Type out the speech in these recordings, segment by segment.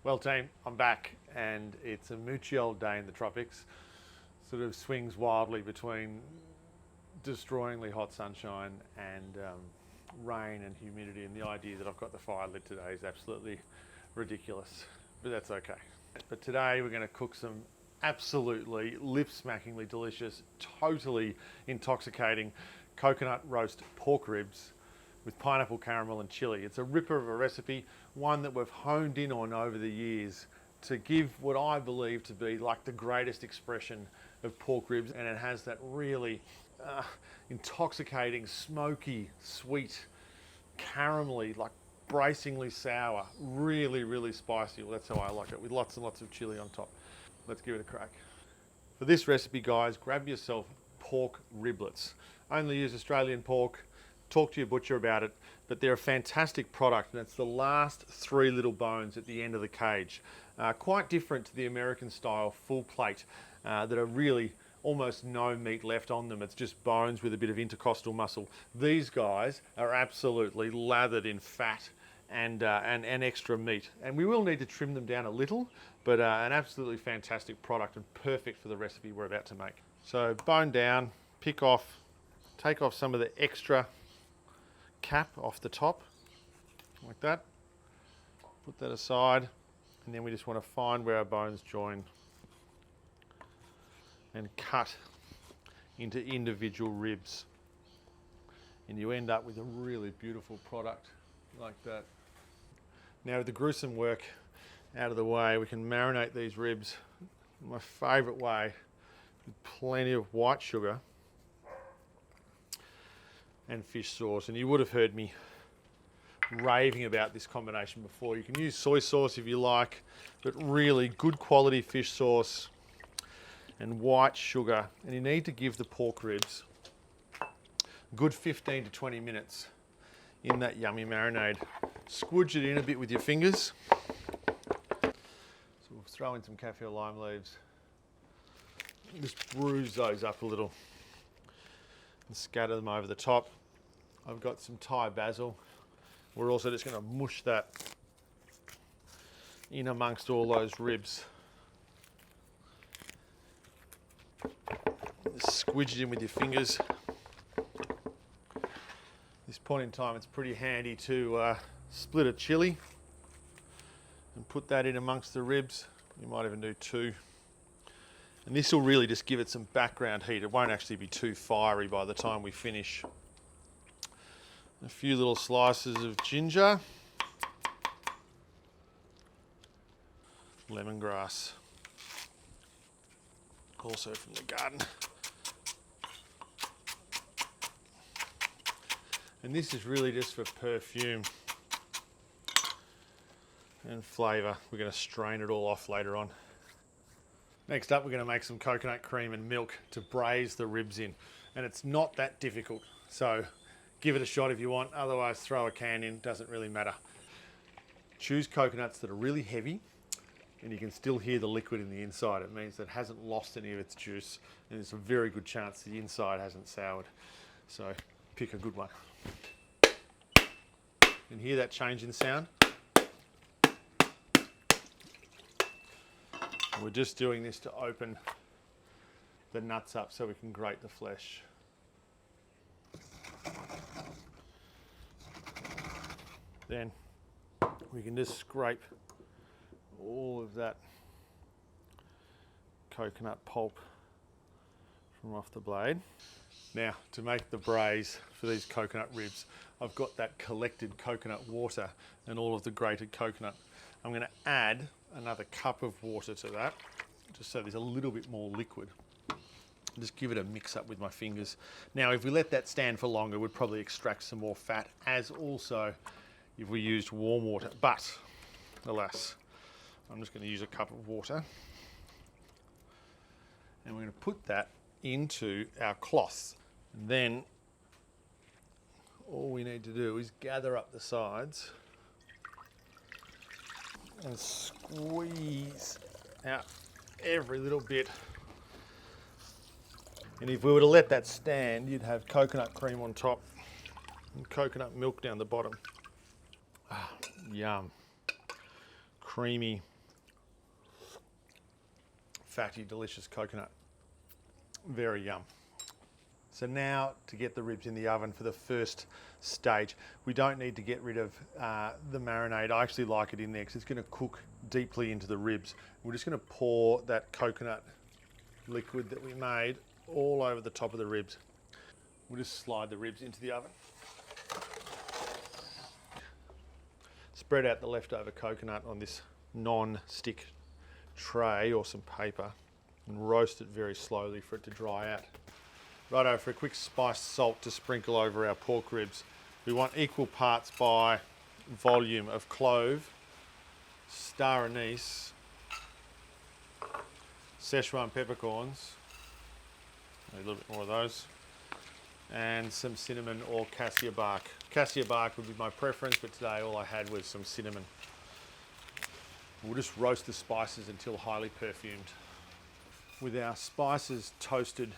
Well team, I'm back and it's a moochy old day in the tropics. Sort of swings wildly between destroyingly hot sunshine and rain and humidity, and the idea that I've got the fire lit today is absolutely ridiculous, but that's okay. But today we're going to cook some absolutely lip-smackingly delicious, totally intoxicating coconut roast pork ribs with pineapple, caramel and chili. It's a ripper of a recipe, one that we've honed in on over the years to give what I believe to be like the greatest expression of pork ribs, and it has that really intoxicating, smoky, sweet, caramelly, like bracingly sour, really spicy. Well, that's how I like it, with lots and lots of chili on top. Let's give it a crack. For this recipe, guys, grab yourself pork riblets. Only use Australian pork. Talk to your butcher about it, but they're a fantastic product, and it's the last three little bones at the end of the cage. Quite different to the American style full plate that are really almost no meat left on them. It's just bones with a bit of intercostal muscle. These guys are absolutely lathered in fat and extra meat, and we will need to trim them down a little, but an absolutely fantastic product and perfect for the recipe we're about to make. So bone down, pick off, take off some of the extra cap off the top, like that. Put that aside, and then we just want to find where our bones join and cut into individual ribs. And you end up with a really beautiful product like that. Now, with the gruesome work out of the way, we can marinate these ribs my favourite way, with plenty of white sugar and fish sauce. And you would have heard me raving about this combination before. You can use soy sauce if you like, but really good quality fish sauce and white sugar. And you need to give the pork ribs a good 15 to 20 minutes in that yummy marinade. Squidge it in a bit with your fingers. So we'll throw in some kaffir lime leaves. Just bruise those up a little and scatter them over the top. I've got some Thai basil. We're also just going to mush that in amongst all those ribs. Just squidge it in with your fingers. At this point in time, it's pretty handy to split a chilli and put that in amongst the ribs. You might even do two. And this will really just give it some background heat. It won't actually be too fiery by the time we finish. A few little slices of ginger, lemongrass, also from the garden. And this is really just for perfume and flavour. We're going to strain it all off later on. Next up, we're going to make some coconut cream and milk to braise the ribs in. And it's not that difficult, so give it a shot if you want, otherwise throw a can in, doesn't really matter. Choose coconuts that are really heavy and you can still hear the liquid in the inside. It means that it hasn't lost any of its juice, and there's a very good chance the inside hasn't soured. So pick a good one. You can hear that change in sound? And we're just doing this to open the nuts up so we can grate the flesh. Then we can just scrape all of that coconut pulp from off the blade. Now, to make the braise for these coconut ribs, I've got that collected coconut water and all of the grated coconut. I'm going to add another cup of water to that, just so there's a little bit more liquid. Just give it a mix up with my fingers. Now, if we let that stand for longer, we'd probably extract some more fat, as also if we used warm water. But, alas, I'm just going to use a cup of water. And we're going to put that into our cloth. And then all we need to do is gather up the sides and squeeze out every little bit. And if we were to let that stand, you'd have coconut cream on top and coconut milk down the bottom. Ah, yum. Creamy, fatty, delicious coconut. Very yum. So now to get the ribs in the oven for the first stage. We don't need to get rid of the marinade. I actually like it in there because it's going to cook deeply into the ribs. We're just going to pour that coconut liquid that we made all over the top of the ribs. We'll just slide the ribs into the oven. Spread out the leftover coconut on this non-stick tray or some paper and roast it very slowly for it to dry out. Righto, for a quick spiced salt to sprinkle over our pork ribs. We want equal parts by volume of clove, star anise, Szechuan peppercorns, a little bit more of those, and some cinnamon or cassia bark. Cassia bark would be my preference, but today all I had was some cinnamon. We'll just roast the spices until highly perfumed. With our spices toasted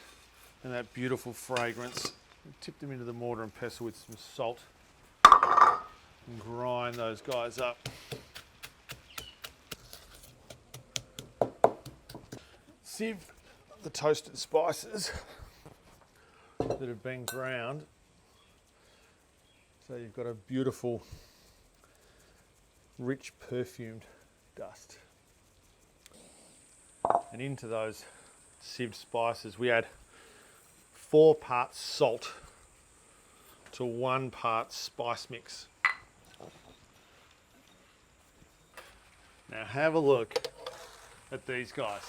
and that beautiful fragrance, tip them into the mortar and pestle with some salt and grind those guys up. Sieve the toasted spices that have been ground so you've got a beautiful, rich perfumed dust. And into those sieved spices we add 4 parts salt to 1 part spice mix. Now have a look at these guys.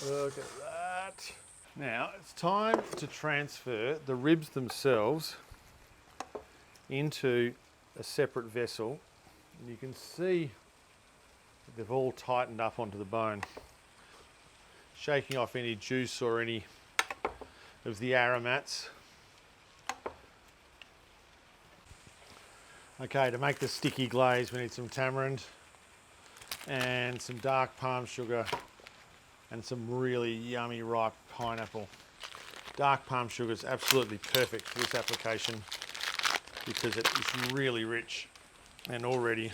Look at that. Now it's time to transfer the ribs themselves into a separate vessel. And you can see that they've all tightened up onto the bone. Shaking off any juice or any of the aromats. Okay, to make the sticky glaze we need some tamarind and some dark palm sugar and some really yummy ripe pineapple. Dark palm sugar is absolutely perfect for this application because it is really rich and already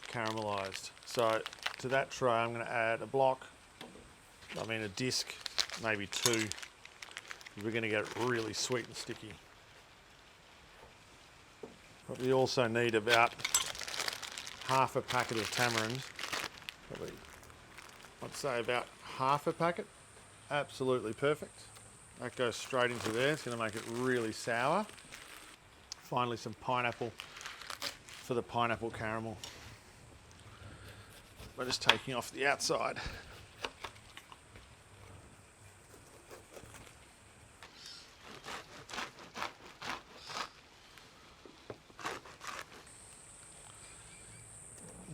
caramelized. So to that tray I'm going to add a disc, maybe 2. We're going to get it really sweet and sticky. But we also need about half a packet of tamarind. Probably, I'd say about half a packet. Absolutely perfect. That goes straight into there. It's going to make it really sour. Finally, some pineapple for the pineapple caramel. We're just taking off the outside.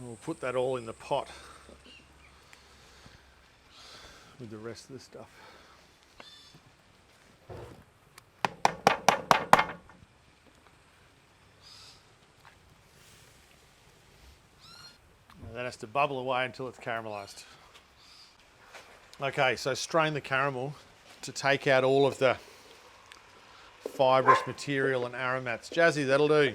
We'll put that all in the pot with the rest of the stuff. And that has to bubble away until it's caramelized. Okay, so strain the caramel to take out all of the fibrous material and aromats. Jazzy, that'll do.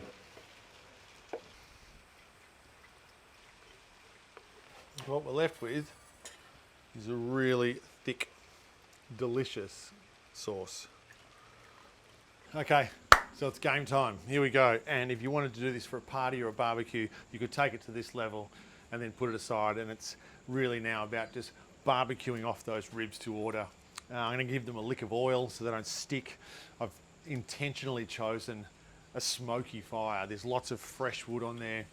What we're left with is a really thick, delicious sauce. Okay, so it's game time. Here we go. And if you wanted to do this for a party or a barbecue, you could take it to this level and then put it aside. And it's really now about just barbecuing off those ribs to order. I'm going to give them a lick of oil so they don't stick. I've intentionally chosen a smoky fire. There's lots of fresh wood on there.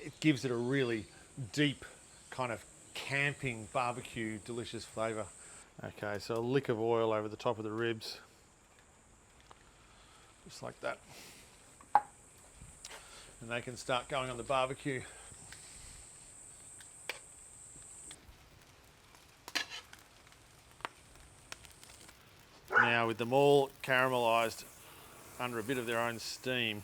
It gives it a really deep kind of camping barbecue delicious flavour. Okay, so a lick of oil over the top of the ribs, just like that, and they can start going on the barbecue. Now with them all caramelised under a bit of their own steam,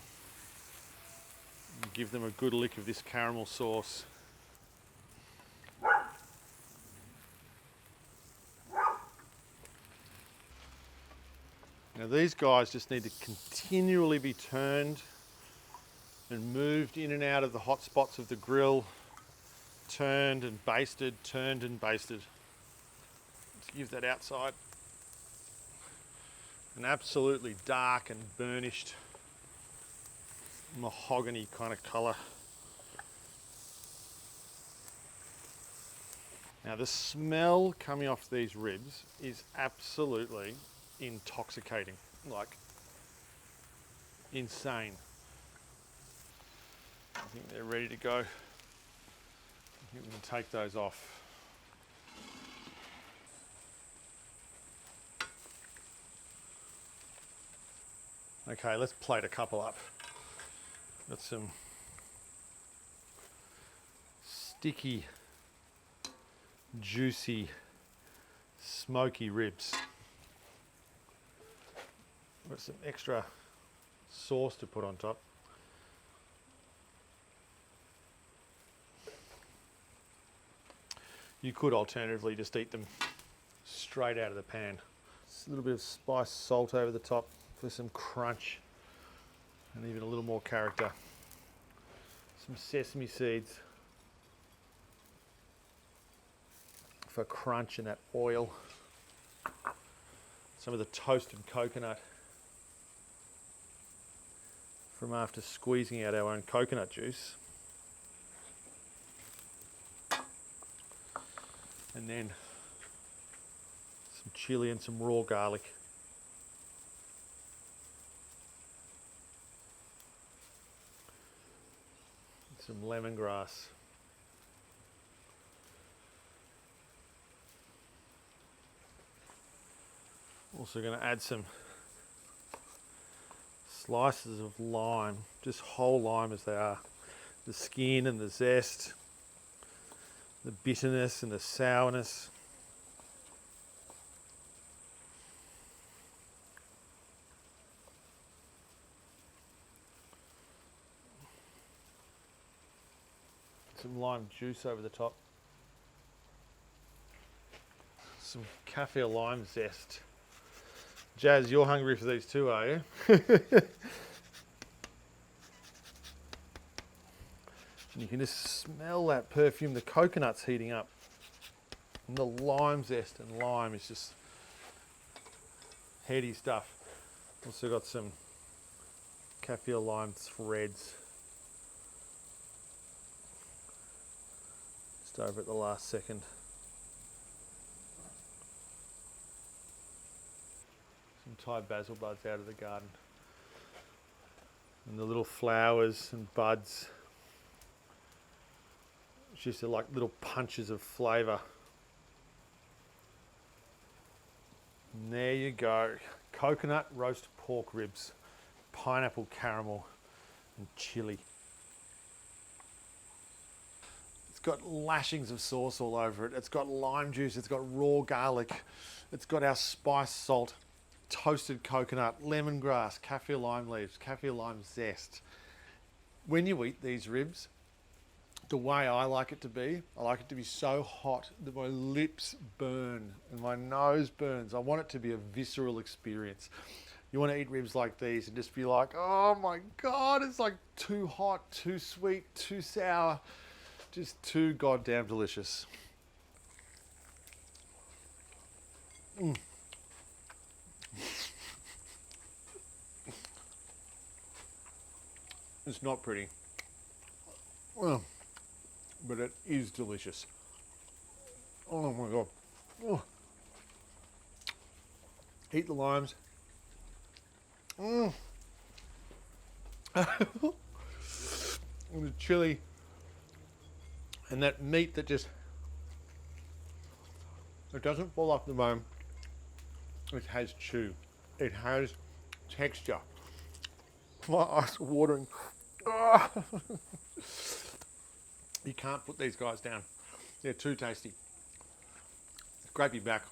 give them a good lick of this caramel sauce. Now these guys just need to continually be turned and moved in and out of the hot spots of the grill turned and basted, turned and basted. Let's give that outside an absolutely dark and burnished mahogany kind of colour. Now the smell coming off these ribs is absolutely intoxicating, like insane. I think they're ready to go. I think we can take those off. Okay, let's plate a couple up. Got some sticky, juicy, smoky ribs. Got some extra sauce to put on top. You could alternatively just eat them straight out of the pan. Just a little bit of spiced salt over the top for some crunch and even a little more character. Some sesame seeds for crunch and that oil. Some of the toasted coconut from after squeezing out our own coconut juice. And then some chilli and some raw garlic. Some lemongrass. Also going to add some slices of lime, just whole lime as they are. The skin and the zest, the bitterness and the sourness. Some lime juice over the top. Some kaffir lime zest. Jazz, you're hungry for these too, are you? And you can just smell that perfume. The coconut's heating up. And the lime zest and lime is just heady stuff. Also got some kaffir lime threads. Just over at the last second. Some Thai basil buds out of the garden. And the little flowers and buds. It's just like little punches of flavour. And there you go. Coconut roast pork ribs, pineapple caramel and chilli. It's got lashings of sauce all over it. It's got lime juice, it's got raw garlic, it's got our spice salt, toasted coconut, lemongrass, kaffir lime leaves, kaffir lime zest. When you eat these ribs, the way I like it to be, I like it to be so hot that my lips burn and my nose burns. I want it to be a visceral experience. You want to eat ribs like these and just be like, oh my God, it's like too hot, too sweet, too sour, just too goddamn delicious. Mm. It's not pretty. Well, but it is delicious. Oh my God. Oh. Eat the limes. Mm. And the chili. And that meat that just, it doesn't fall off the bone. It has chew. It has texture. My eyes are watering. Oh. You can't put these guys down. They're too tasty. Great to be back.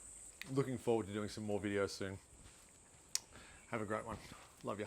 Looking forward to doing some more videos soon. Have a great one. Love ya.